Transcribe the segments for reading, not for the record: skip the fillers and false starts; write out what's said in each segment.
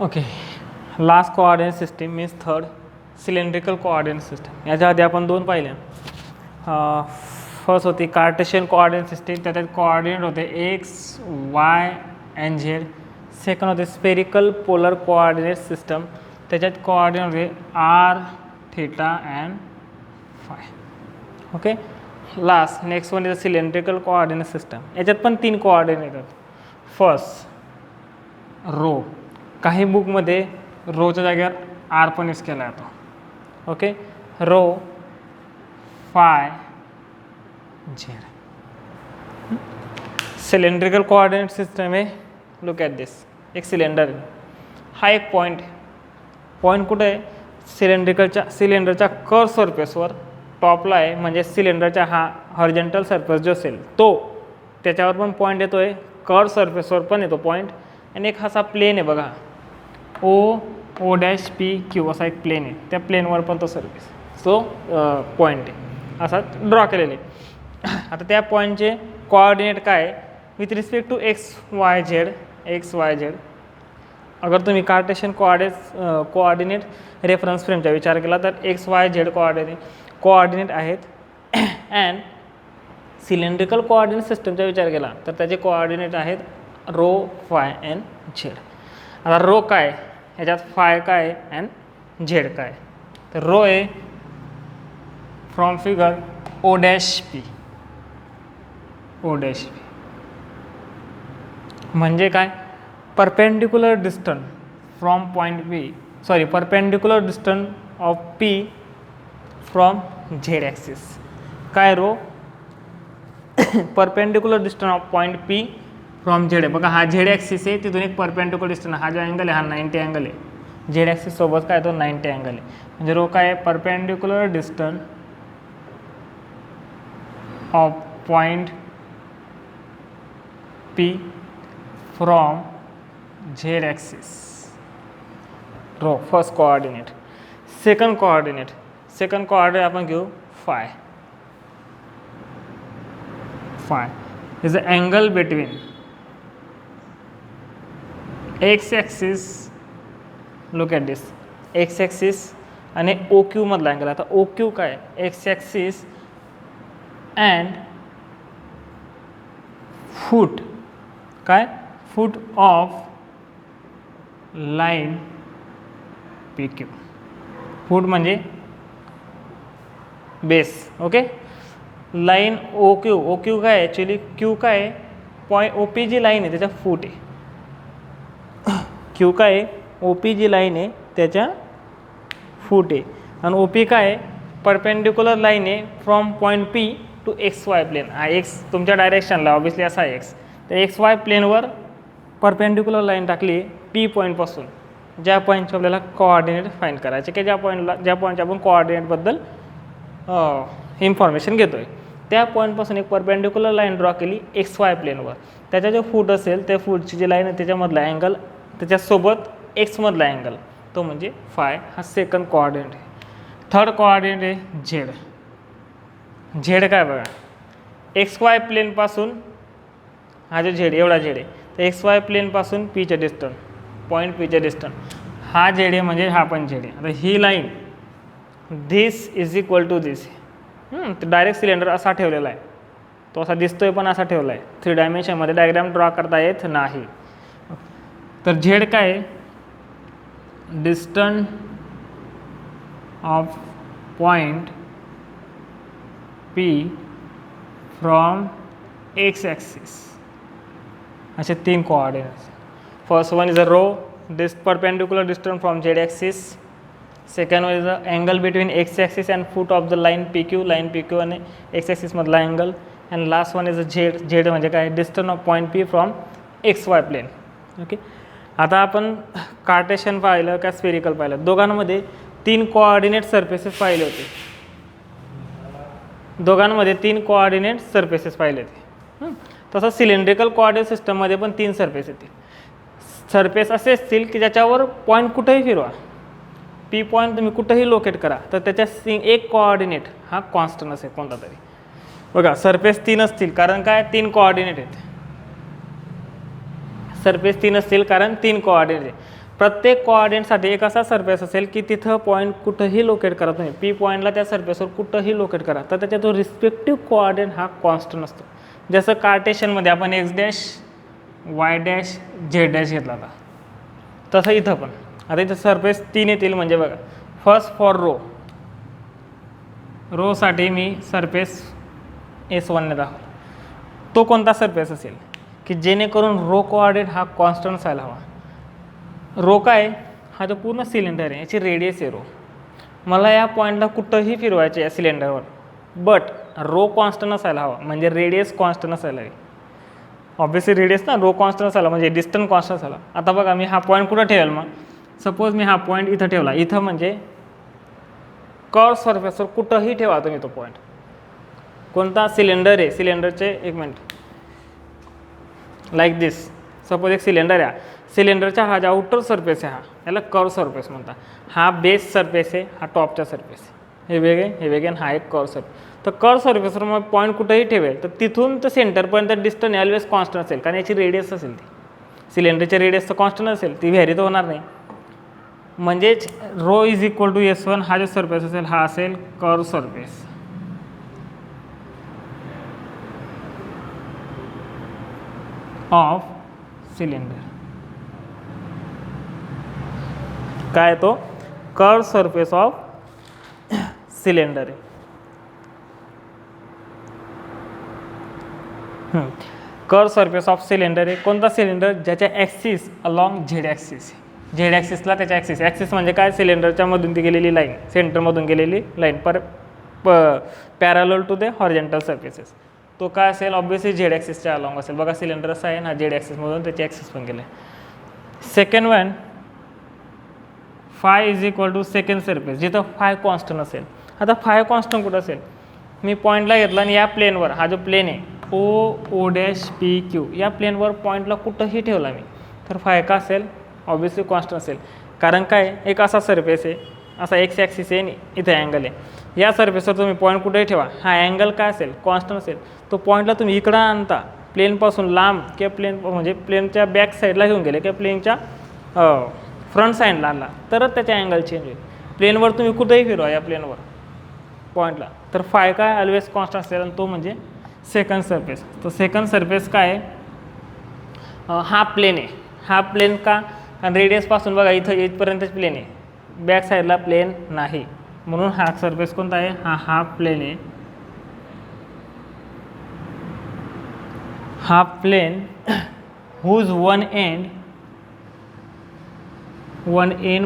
Okay, last coordinate system means third cylindrical coordinate system. याच्या आधी आपण दोन पाहिले. फर्स्ट होती कार्टेशियन कोऑर्डिनेट सिस्टीम, त्याच्यात कोऑर्डिनेट होते X Y and Z. Second होते स्पेरिकल पोलर कोऑर्डिनेट सिस्टम, त्याच्यात कोऑर्डिनेट होते R theta and phi. Okay, last next one is a cylindrical coordinate system. याच्यात पण तीन कोऑर्डिनेट आहेत. फर्स्ट रो, काही बुकमध्ये रोच्या जागेवर आर पण यूज केला जातो. Okay, rho phi Z. Cylindrical coordinate system आहे. लुक ॲट दिस, एक सिलेंडर आहे. हा एक पॉईंट कुठे आहे? सिलेंडरच्या कर्व सरफेसवर टॉपला आहे, म्हणजे सिलेंडरच्या हा हॉरिझॉन्टल सरफेस जो असेल तो, त्याच्यावर पण पॉईंट येतो आहे, कर्व सरफेसवर पण येतो पॉईंट. आणि एक असा प्लेन आहे बघा, ओ डॅश पी क्यू असा एक प्लेन आहे, त्या प्लेनवर पण तो सरफेस पॉईंट आहे असा ड्रॉ केलेले. आता त्या पॉईंटचे कोऑर्डिनेट काय आहे with respect to X Y Z. अगर तुम्ही कार्टेशियन कोऑर्डिनेट रेफरन्स फ्रेमचा विचार केला तर एक्स वाय झेड कोऑर्डिनेट आहेत. अँड सिलेंड्रिकल कोऑर्डिनेट सिस्टमचा विचार केला तर त्याचे कोऑर्डिनेट आहेत रो फाय अँड झेड. आता रो काय, ह्याच्यात फाय काय अँड झेड काय. तर रो आहे from figure O dash P. म्हणजे काय, perpendicular distance from point P, perpendicular distance of P from Z axis. काय rho, perpendicular distance of point P from Z आहे. बघा हा झेड ॲक्सिस आहे, तिथून एक परपेंडिक्युलर डिस्टन्स, हा जो अँगल आहे हा 90 अँगल आहे. झेड ॲक्सिस सोबत काय तो 90 अँगल आहे. म्हणजे रो काय आहे, perpendicular distance of point P from Z axis. Rho first coordinate. Second coordinate आपण घेऊ phi is the angle between X axis. Look at this, X axis आणि ओ क्यू मधला अँगल. आता ओ क्यू काय, X axis and foot of line P Q. Foot म्हणजे base. Okay, line O Q काय actually Q काय आहे, O P G line आहे त्याच्या फूट आहे. क्यू काय आहे, ओ पी जी लाईन आहे त्याच्या फूट आहे. आणि ओ पी काय आहे, परपेंडिक्युलर लाईन आहे from point P to X Y plane. हा एक्स तुमच्या डायरेक्शनला ऑब्विसली असा आहे एक्स, तर एक्स वाय प्लेनवर परपेंडिक्युलर लाईन टाकली पी पॉईंटपासून. ज्या पॉईंटचे आपल्याला कोऑर्डिनेट फाइंड करायचे की ज्या पॉईंटच्या आपण कोऑर्डिनेटबद्दल इन्फॉर्मेशन घेतो आहे, त्या पॉईंटपासून एक परपेंडिक्युलर लाईन ड्रॉ केली एक्स वाय प्लेनवर. त्याच्या जो फूट असेल त्या फूटची जी लाईन आहे त्याच्यामधला अँगल, त्याच्यासोबत एक्समधला अँगल, तो म्हणजे फाय. हा सेकंड कोऑर्डिनेट आहे. थर्ड कोऑर्डिनेट आहे झेड काय बघा, एक्स वाय प्लेनपासून हा जो झेड एवढा झेड आहे, तर एक्स वाय प्लेनपासून पीचे डिस्टन्स, पॉईंट पीचे डिस्टन्स हा झेड आहे, म्हणजे हा पण झेड आहे. आता ही line this is equal to this. Direct cylinder असा ठेवलेला आहे, तो असा दिसतोय पण असा ठेवला आहे. 3 डायमेन्शनमध्ये डायग्राम ड्रॉ करता येत नाही. तर झेड काय आहे, distance of point P from X axis. असे तीन coordinates. First one is a rho, perpendicular distance from Z axis. Second one is a angle between X axis and foot of the line P Q आणि X ॲक्सिसमधला angle. And last one is a Z म्हणजे काय, distance of point P from X Y plane. Okay, आता आपण Cartesian पाहिलं का spherical पाहिलं, दोघांमध्ये 3 कोऑर्डिनेट सरफेसेस पाहिले होते. तसं सिलेंड्रिकल कोऑर्डिनेट सिस्टममध्ये पण 3 सरफेस येतील. सरफेस असे असतील की ज्याच्यावर पॉईंट कुठेही फिरवा, पी पॉईंट तुम्ही कुठेही लोकेट करा, तर त्याच्या एक कोऑर्डिनेट हा कॉन्स्टंट असेल कोणता तरी. बघा सरफेस 3 असतील कारण काय, 3 कोऑर्डिनेट आहेत. सरफेस 3 असतील कारण 3 कोऑर्डिनेट आहे. प्रत्येक कोऑर्डिनेटसाठी एक असा सरफेस असेल की तिथं पॉईंट कुठंही लोकेट करा तुम्ही, पी पॉईंटला त्या सरफेसवर कुठंही लोकेट करा, तर त्याच्या तो रिस्पेक्टिव्ह कोऑर्डिनेट हा कॉन्स्टंट असतो. जसं कार्टेशियनमध्ये आपण x dash Y dash Z dash घेतला होता, तसं इथं पण. आता इथं सरफेस 3 येतील, म्हणजे बघा फर्स्ट फॉर रोसाठी मी सरफेस S1ने दाखवला. तो कोणता सरफेस असेल की जेणेकरून रो कोऑर्डिनेट हा कॉन्स्टंट असायला हवा. रो काय, हा जो पूर्ण सिलेंडर आहे याची रेडियस आहे रो. मला या पॉईंटला कुठंही फिरवायचे या सिलेंडरवर, बट रो कॉन्स्टंट असायला हवा, म्हणजे रेडियस कॉन्स्टंट असायला हवी. ऑब्व्हियसली रेडियस ना, रो कॉन्स्टंट असायला म्हणजे डिस्टन्स कॉन्स्टंट असायला. आता बघा मी हा पॉईंट कुठं ठेवेल, मग सपोज मी हा पॉईंट इथं ठेवला, इथं म्हणजे कर्व सरफेसवर कुठंही ठेवा तुम्ही तो पॉईंट. कोणता सिलेंडर आहे, सिलेंडरचे एक मिनिट लाईक दिस, सपोज एक सिलेंडर आहे, सिलेंडरचा हा जो आउटर सरफेस आहे हा याला कर्व सरफेस म्हणतात. हा बेस सरफेस आहे, हा टॉपचा सरफेस आहे, हे वेगळे आणि हा एक कर्व सरफेस. तर कर्व सरफेसवर मग पॉईंट कुठेही ठेवेल तर तिथून तर सेंटरपर्यंत डिस्टन्स ऑलवेज कॉन्स्टंट असेल, कारण याची रेडियस असेल, ती सिलेंडरची रेडियस तर कॉन्स्टंट असेल, ती व्हॅरी तर होणार नाही. म्हणजेच row is equal to S1, हा जो सरफेस असेल हा असेल कर्व सरफेस. Of cylinder. काय तो कर्व सरफेस ऑफ सिलेंडर आहे. कर्व सरफेस ऑफ सिलेंडर आहे. कोणता सिलेंडर, ज्याच्या axis along Z axis. Z ॲक्सिसला त्याच्या ॲक्सिस म्हणजे काय, सिलेंडरच्या मधून ती गेलेली लाईन, सेंटरमधून गेलेली line parallel to the horizontal surfaces. तो काय असेल, ऑब्व्हियसली झेड ॲक्सिसच्या अलॉंग असेल. बघा सिलेंडर असं आहे ना, झेड ॲक्सिसमधून त्याची ॲक्सिस पण गेले. Second one, phi is equal to second surface, जिथं फाय कॉन्स्टंट असेल. आता फाय कॉन्स्टंट कुठं असेल, मी पॉईंटला घेतला आणि या प्लेनवर, हा जो प्लेन आहे ओ डॅश पी क्यू, या प्लेनवर पॉईंटला कुठंही ठेवला मी, तर फाय का असेल, ऑब्व्हियसली कॉन्स्टंट असेल. कारण काय, एक असा सरफेस आहे, असा एक्स ॲक्सिस आहे आणि इथं अँगल आहे. या सरफेसवर तुम्ही पॉईंट कुठेही ठेवा, हा अँगल काय असेल, कॉन्स्टंट असेल. तो पॉईंटला तुम्ही इकडं आणता, प्लेनपासून लांब किंवा प्लेन म्हणजे प्लेनच्या बॅक साईडला घेऊन गेले किंवा प्लेनच्या फ्रंट साईडला आणला तरच त्याचा अँगल चेंज होईल. प्लेनवर तुम्ही कुठेही फिरवा या प्लेनवर पॉईंटला, तर फाय काय ऑलवेज कॉन्स्टंट असेल, आणि तो म्हणजे सेकंड सरफेस. तर सेकंड सरफेस काय आहे, हा प्लेन आहे. हा प्लेन का, कारण रेडियसपासून बघा इथं इथपर्यंतच प्लेन आहे, बॅक साईडला प्लेन नाही, म्हणून हा सरफेस कोणता आहे, हा हाफ प्लेन आहे. Half plane whose one end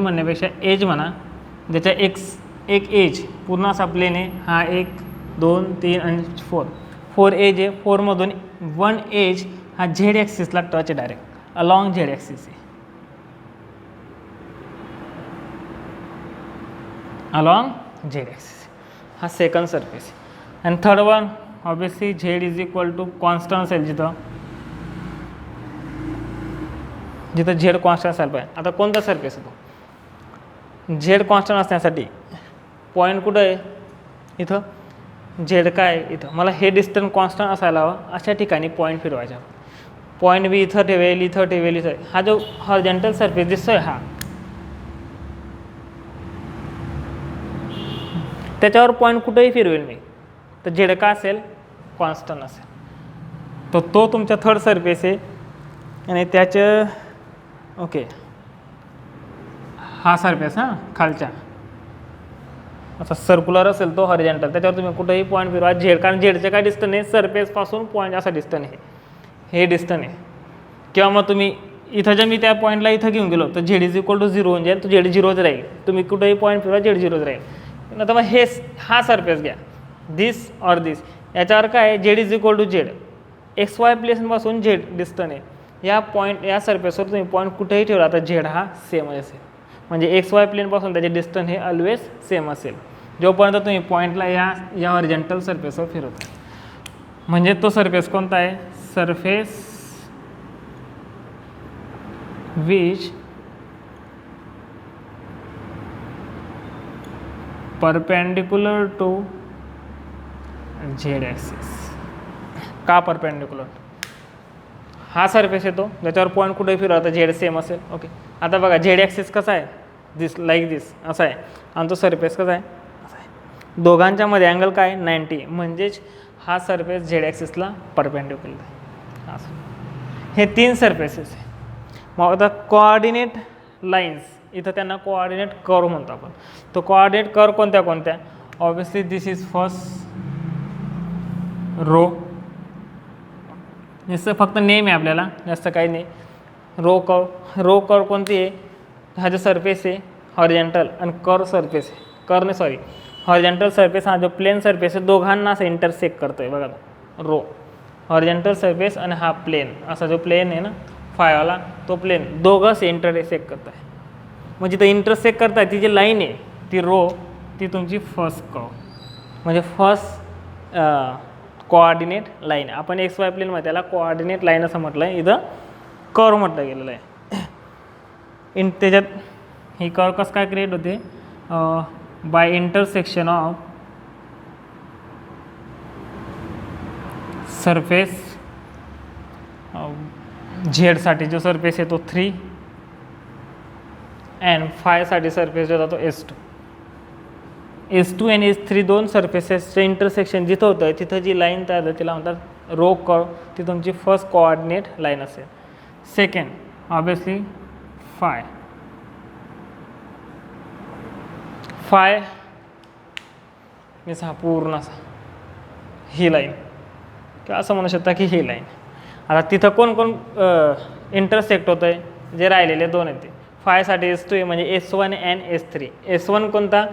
म्हणण्यापेक्षा एज म्हणा, ज्याच्या एक एज पूर्ण असा प्लेन आहे, हा 1 2 3 आणि 4 एज आहे. 4मधून वन एज हा झेड ॲक्सिसला टच आहे, डायरेक्ट अलॉंग झेड ॲक्सिस आहे, अलॉंग झेड ॲक्सिस. हा सेकंड सरफेस. आणि third one obviously Z is equal to constant असेल, जिथं झेड कॉन्स्टंट असायला पाहिजे. आता कोणता सरफेस आहे तो, झेड कॉन्स्टंट असण्यासाठी पॉईंट कुठं आहे, इथं झेड काय इथं, मला हे डिस्टन्स कॉन्स्टंट असायला हवं, अशा ठिकाणी पॉईंट फिरवायचा. पॉईंट बी इथं ठेवेल, इथं ठेवेल, इथं. हा जो हॉरिझॉन्टल सरफेस दिसतोय हा, त्याच्यावर पॉईंट कुठेही फिरवेल मी, तर झेड का असेल, कॉन्स्टंट असेल. तर तो तुमचा थर्ड सरफेस आहे. आणि त्याचं ओके, हा सरफेस हां खालच्या असा सर्क्युलर असेल तो हॉरिझॉन्टल, त्याच्यावर तुम्ही कुठेही पॉईंट फिरवा झेड, कारण झेडचं काय डिस्टन्स आहे, सरफेसपासून पॉईंट असा डिस्टन्स आहे, हे डिस्टन्स आहे. किंवा मग तुम्ही इथं जर मी त्या पॉईंटला इथं घेऊन गेलो तर झेड इज इक्वल टू 0 होऊन जाईल, तो झेड 0च राहील. तुम्ही कुठेही पॉईंट फिरवा झेड 0च राहील. आता मग हा सरफेस घ्या, दिस ऑर दिस, याच्यावर काय Z is equal to Z, X Y प्लेसपासून झेड डिस्टन्स आहे. या पॉईंट या सरफेसवर तुम्ही पॉईंट कुठेही ठेवला तर झेड हा सेम असेल, म्हणजे एक्स वाय प्लेनपासून त्याचे डिस्टन्स हे ऑलवेज सेम असेल जोपर्यंत तुम्ही पॉईंटला या हॉरिझॉन्टल सरफेसवर फिरवता. म्हणजे तो सरफेस कोणता आहे, surface which perpendicular to Z axis. का परपेंडिक्युलर, हा सरफेस येतो ज्याच्यावर पॉईंट कुठे फिरवता झेड सेम असेल. ओके, आता बघा झेड ॲक्सिस कसा आहे, दिस लाईक दिस असा आहे आणि तो सरफेस कसा आहे असा आहे. दोघांच्या मध्ये अँगल काय 90, म्हणजेच हा सरफेस झेड ॲक्सिसला परपेंडिक्युलर आहे. असं हे 3 सरफेसेस आहे. मग आता कोऑर्डिनेट लाईन्स, इथं त्यांना कोऑर्डिनेट कर्व म्हणतो आपण. तो कोऑर्डिनेट कर्व कोणत्या कोणत्या, obviously this is first rho, नुसतं फक्त नेम आहे आपल्याला, जास्त काही नाही. रो कर्व कोणती आहे, हा जो सरफेस आहे हॉरिझॉन्टल आणि कर्व सरफेस आहे, कर्व नाही सॉरी हॉरिझॉन्टल सरफेस हा जो प्लेन सरफेस आहे दोघांना असं इंटरसेक्ट करतोय बघा. रो हॉरिझॉन्टल सरफेस आणि हा प्लेन, असा जो प्लेन आहे ना फायवाला, तो प्लेन दोघंच इंटरसेक्ट करत आहे. म्हणजे तो इंटरसेक्ट करताय ती जी लाईन आहे ती रो, ती तुमची फर्स्ट कर्व म्हणजे फर्स्ट कोऑर्डिनेट लाईन. आपण एक्स वाय प्लेनमध्ये त्याला कोऑर्डिनेट लाईन असं म्हटलं आहे, इथं कर्व म्हटलं गेलेलं आहे. त्याच्यात ही कर्व कसं काय क्रिएट होते, बाय इंटरसेक्शन ऑफ सरफेस झेडसाठी जो सरफेस आहे तो 3 अँड फायसाठी सरफेस जो होता तो S2 आणि S3 दोन सरफेसेसचं इंटरसेक्शन जिथं होतं तिथं जी लाईन तयार होते तिला म्हणतात रो कर्व, ती तुमची फर्स्ट कोऑर्डिनेट लाईन असेल. सेकंड ऑब्वियसली फाय मीन्स हा पूर्ण असा ही लाईन किंवा असं म्हणू शकता की ही लाईन. आता तिथं कोण कोण इंटरसेक्ट होतं आहे, जे राहिलेले दोन आहेत ते फायसाठी S2 आहे म्हणजे S1 अँड S3. S1 कोणता,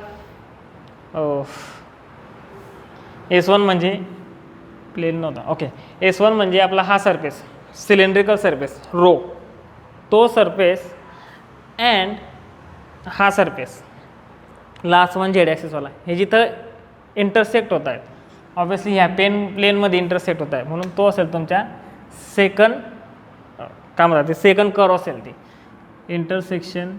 S1 म्हणजे प्लेन नव्हता. ओके, S1 म्हणजे आपला हा सरफेस सिलेंड्रिकल सरफेस रो, तो सरफेस अँड हा सरफेस लास्ट वन झेड ॲक्सिसवाला, हे जिथं इंटरसेक्ट होत आहेत ऑब्वियसली ह्या प्लेनमध्ये इंटरसेक्ट होत आहे म्हणून तो असेल तुमच्या सेकंड काय म्हणतात ते सेकंड कर्व असेल ती intersection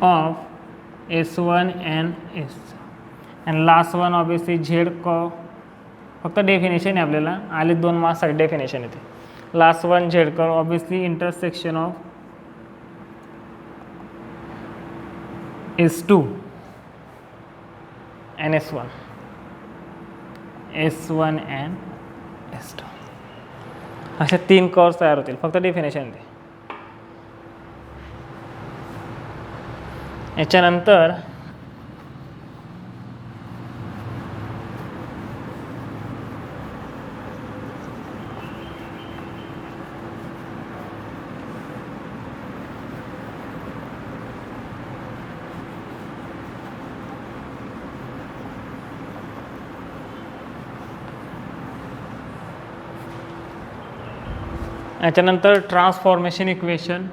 of S1 and S and last one obviously Z curve. फक्त डेफिनेशन आहे आपल्याला आले 2 मार्क्ससाठी डेफिनेशन येते. Last one Z curve obviously intersection of S2 and S1 and S2 अशा 3 कर्व्स तयार होतील. फक्त डेफिनेशन दे. याच्यानंतर ट्रान्सफॉर्मेशन इक्वेशन.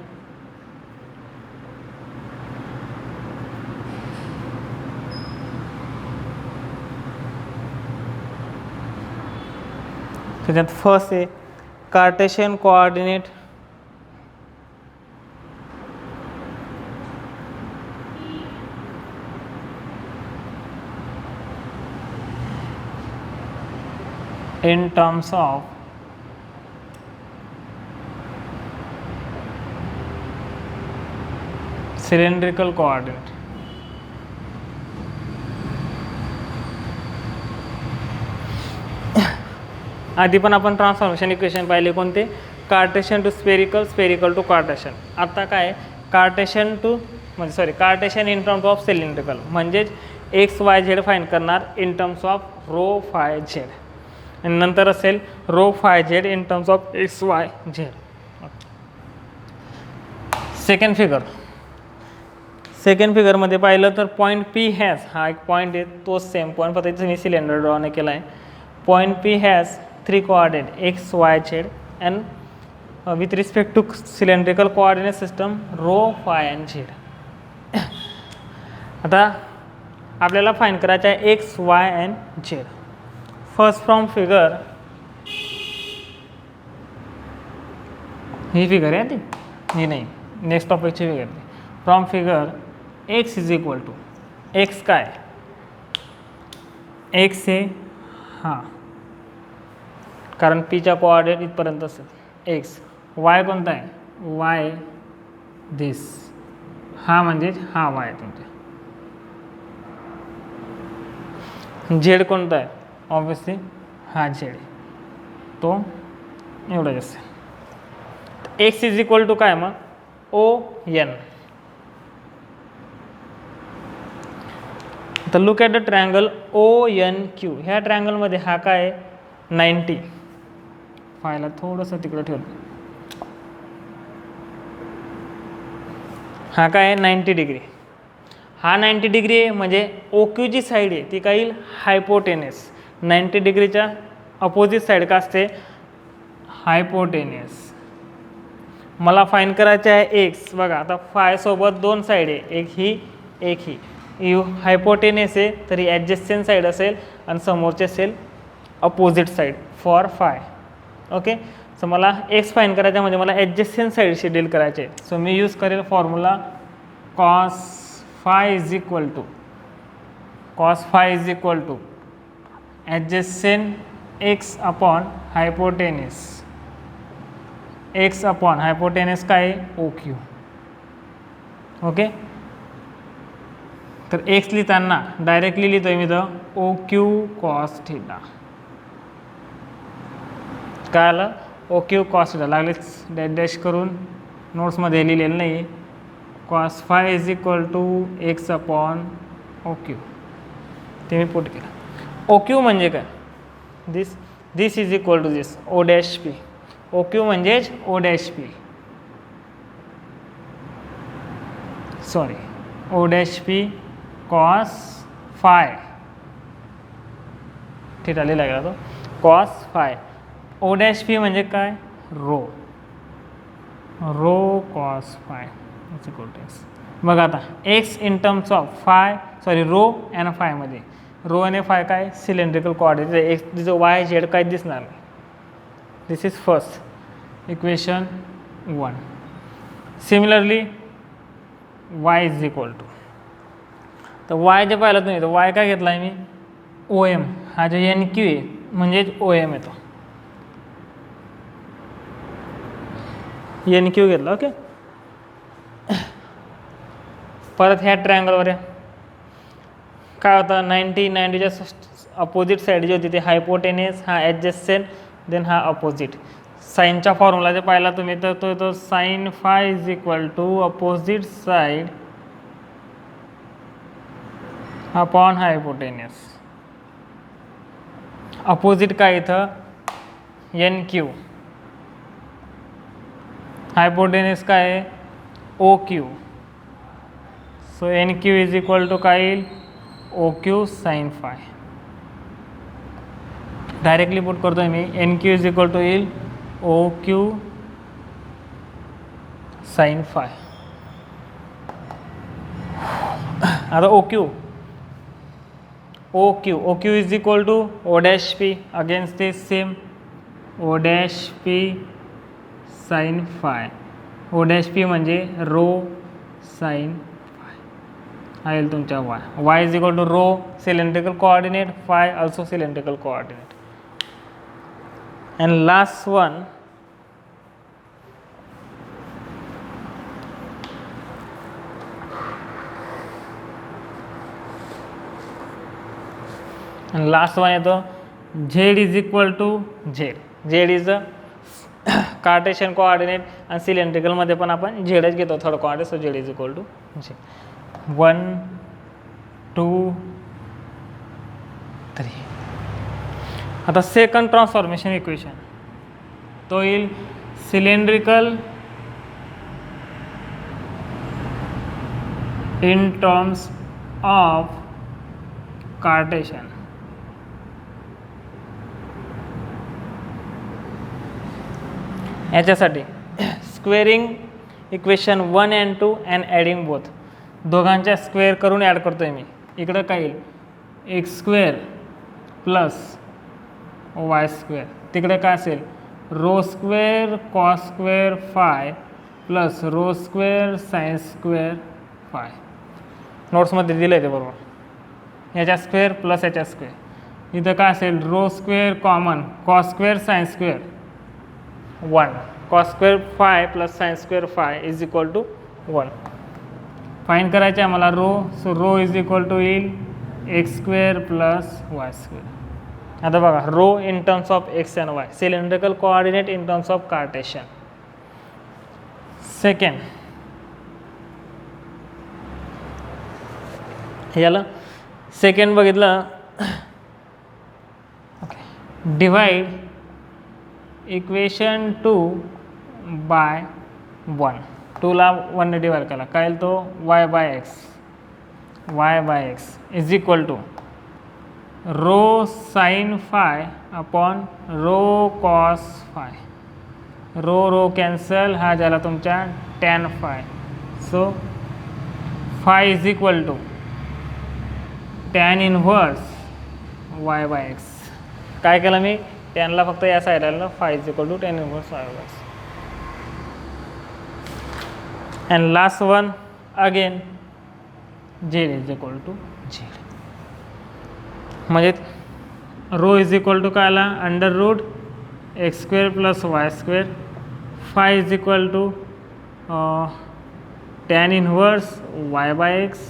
त्याच्यात फर्स्ट आहे Cartesian coordinate in terms of cylindrical coordinate. आधी पण आपण ट्रान्सफॉर्मेशन इक्वेशन पाहिले कोणते, Cartesian to spherical, spherical to Cartesian. आता काय कार्टेशियन टू म्हणजे sorry Cartesian in terms of cylindrical म्हणजेच एक्स वाय झेड फाईंड करणार in terms of rho phi Z आणि नंतर असेल rho phi Z in terms of X Y Z. Second फिगरमध्ये पाहिलं तर पॉईंट पी हॅज हा एक पॉईंट आहे तोच सेम पॉईंट फक्त इथं मी सिलेंडर ड्रॉ नाही केला आहे. Point P has 3 coordinate X Y Z and with respect to cylindrical coordinate system rho phi and Z. आता आपल्याला फाईंड करायचं आहे X Y and Z. First from figure ही फिगर आहे ती ही नाही नेक्स्ट टॉपिकची फिगर ती. From figure X is equal to X काय एक्स आहे हां कारण पीच्या कोऑर्डिनेट इथपर्यंत असेल एक्स. वाय कोणता आहे, वाय दिस, हा म्हणजे हा वाय तुमचा. झेड कोणता आहे, ऑब्विसली हा झेड, तो एवढा असेल. एक्स इज इक्वल टू काय मग, ओ एन. तर look at the triangle O N Q. ह्या ट्रायंगलमध्ये हा काय 90, फायला थोडंसं तिकडं ठेवलं, हा काय आहे 90 डिग्री. हा 90 डिग्री आहे म्हणजे ओ क्यूची साईड आहे ती काय येईल, हायपोटेनस. 90 डिग्रीच्या अपोजिट साईड का असते, हायपोटेनस. मला फाईन करायचे आहे एक्स. बघा आता फायसोबत दोन साईड आहे, एक ही एक ही. यू हायपोटेनस आहे तरी ॲडजस्टंट साईड असेल आणि समोरचे असेल opposite side for phi. Okay, so मला एक्स फाईन करायचा म्हणजे मला ॲडजस्टंट साईडशी डील करायचे. सो मी यूज करेल formula cos phi is equal to adjacent X upon hypotenuse. X upon hypotenuse काय आहे, ओ क्यू. ओके, तर एक्स लिहिताना डायरेक्टली लिहितोय मी तर ओ क्यू कॉस थिटा. काय आलं, ओ क्यू कॉस थिटा. लागलेच डॅश डॅश करून नोट्समध्ये लिहिलेलं नाही. Cos phi is equal to X upon O Q, ते मी पुट केलं. ओ क्यू म्हणजे काय, this is equal to this O dash P. O Q म्हणजेच O dash P, sorry O dash P cos phi theta लिहिला गेला तो, cos phi. O dash P म्हणजे काय, rho cos phi is equal to X. बघा आता X in terms of phi, sorry rho and फायमध्ये rho आणि phi काय सिलेंड्रिकल कोऑर्डिनेट. एक्स तिचं वाय झेड काय दिसणार नाही. This is first equation 1. Similarly Y is equal to, तर वाय जे पाहिलं तुम्ही तर वाय काय घेतला आहे मी, ओ एम. हा जो एन क्यू आहे म्हणजेच ओ एम येतो, एन क्यू घेतला. ओके, परत ह्या ट्रायंगलवर काय होतं 90च्या अपोजिट साईड जी होती ती हायपोटेनस, हा ॲडजस्टंट, देन हा अपोजिट. साईनच्या फॉर्म्युला जे पाहिला तुम्ही तर तो येतो sine phi is equal to opposite side upon hypotenuse. Opposite काय इथं एन क्यू, हायपोटेनस काय आहे O Q. So N Q is equal to काय येईल, O Q sine phi. Directly put करतोय मी, N Q is equal to येईल O Q sine phi. आता O Q is equal to O dash P. Against this same O dash P sine phi. O dash P म्हणजे rho sine phi. हा येईल तुमच्या Y. Y is equal to rho cylindrical coordinate, phi also cylindrical coordinate. And last one, येतो Z is equal to Z. Z is a Cartesian coordinate आणि सिलेंड्रिकलमध्ये पण आपण झेडच घेतो third coordinate. So Z is equal to Z. 1 2 3. आता second transformation equation तो येईल cylindrical in terms of Cartesian. याच्यासाठी squaring equation 1 and 2 and adding both. दोघांच्या स्क्वेअर करून ॲड करतोय मी. इकडं काय येईल X square plus Y square. तिकडे काय असेल rho square cos square phi plus rho square sine square phi. नोट्समध्ये दिलं आहे ते बरोबर. याच्या स्क्वेअर प्लस याच्या स्क्वेअर. इथं काय असेल rho square common cos square sine square 1 cos square phi plus sine square phi is equal to 1. Find करायचे आहे मला rho, so rho is equal to येईल X square plus Y square. आता बघा rho in terms of X and Y, cylindrical coordinate in terms of Cartesian. Second याला second बघितलं, divide equation 2 by 1. 2ला 1ने डिवाइड केला काय तो y by X is equal to rho sine phi upon rho cos phi. Rho cancel, हा झाला तुमच्या tan phi. So phi is equal to tan inverse y by X. काय केलं मी टॅनला फक्त या साईडला, phi is equal to tan inverse y by X. and last one again z is equal to z. म्हणजे रो इज इक्वल टू काय आला under root X square plus Y square. Phi is equal to tan inverse Y by X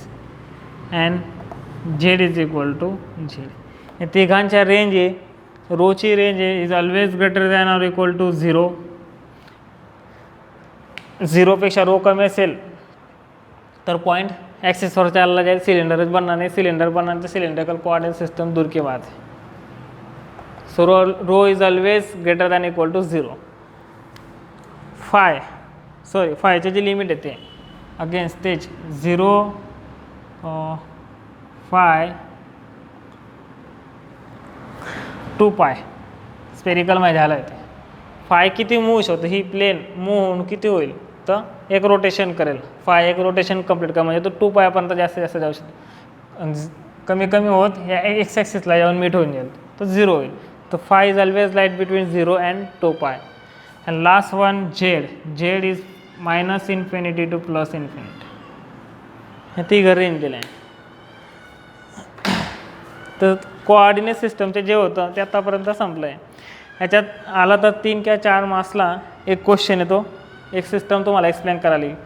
and Z is equal to Z. या तिघांच्या range आहे, रोची range आहे is always greater than or equal to 0. 0पेक्षा rho कमी असेल तर point ॲक्सिसवर चालला जाईल, सिलेंडरच बनणार नाही. सिलेंडर बनणार तर सिलेंड्रिकल कोऑर्डिनेट सिस्टम दूर की बात है. So rho is always greater than equal to 0. फायचे जी लिमिट येते अगेन्स्ट तेच 0 फाय 2 पाय स्पेरिकल मध्ये झालं आहे. फाय किती मूव्ह होतं, ही प्लेन मूव्ह होऊन किती होईल तर एक रोटेशन करेल. फाय एक रोटेशन कंप्लीट कर म्हणजे तो 2 पायापर्यंत जास्तीत जास्त जाऊ शकतो. कमी कमी होत या एक्स ॲक्सिसला जाऊन मीट होऊन जाईल तो 0 होईल. तर five is always light between 0 and 2 पाय. And last one Z is minus infinity two plus infinity. हे तिघं रेंज दिलं आहे. तर कोऑर्डिनेट सिस्टमचे जे होतं ते आतापर्यंत संपलं आहे. ह्याच्यात आला तर 3 किंवा 4 मार्क्सला एक क्वेश्चन येतो, एक सिस्टम तुम्हाला एक्सप्लेन करायला येईल.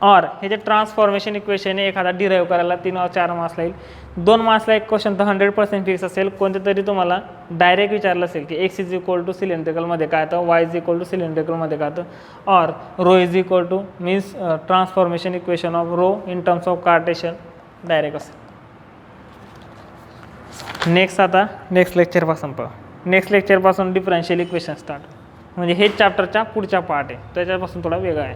और हे जे ट्रान्सफॉर्मेशन इक्वेशन आहे एखादा डिराईव्ह करायला 3 or 4 मार्क्सला येईल. 2 मार्क्सला एक क्वेश्चन तर 100% फिक्स असेल. कोणते तरी तुम्हाला डायरेक्ट विचारलं असेल की एक्स इज इक्वल टू सिलेंड्रिकलमध्ये काय तर वाय इज इक्वल टू सिलेंड्रिकलमध्ये काय तर और rho is equal to means transformation equation of rho in terms of Cartesian direct असेल. नेक्स्ट लेक्चरपासून डिफरन्शियल इक्वेशन स्टार्ट, म्हणजे हेच चॅप्टरच्या पुढचा पार्ट आहे, त्याच्यापासून थोडा वेगळा आहे.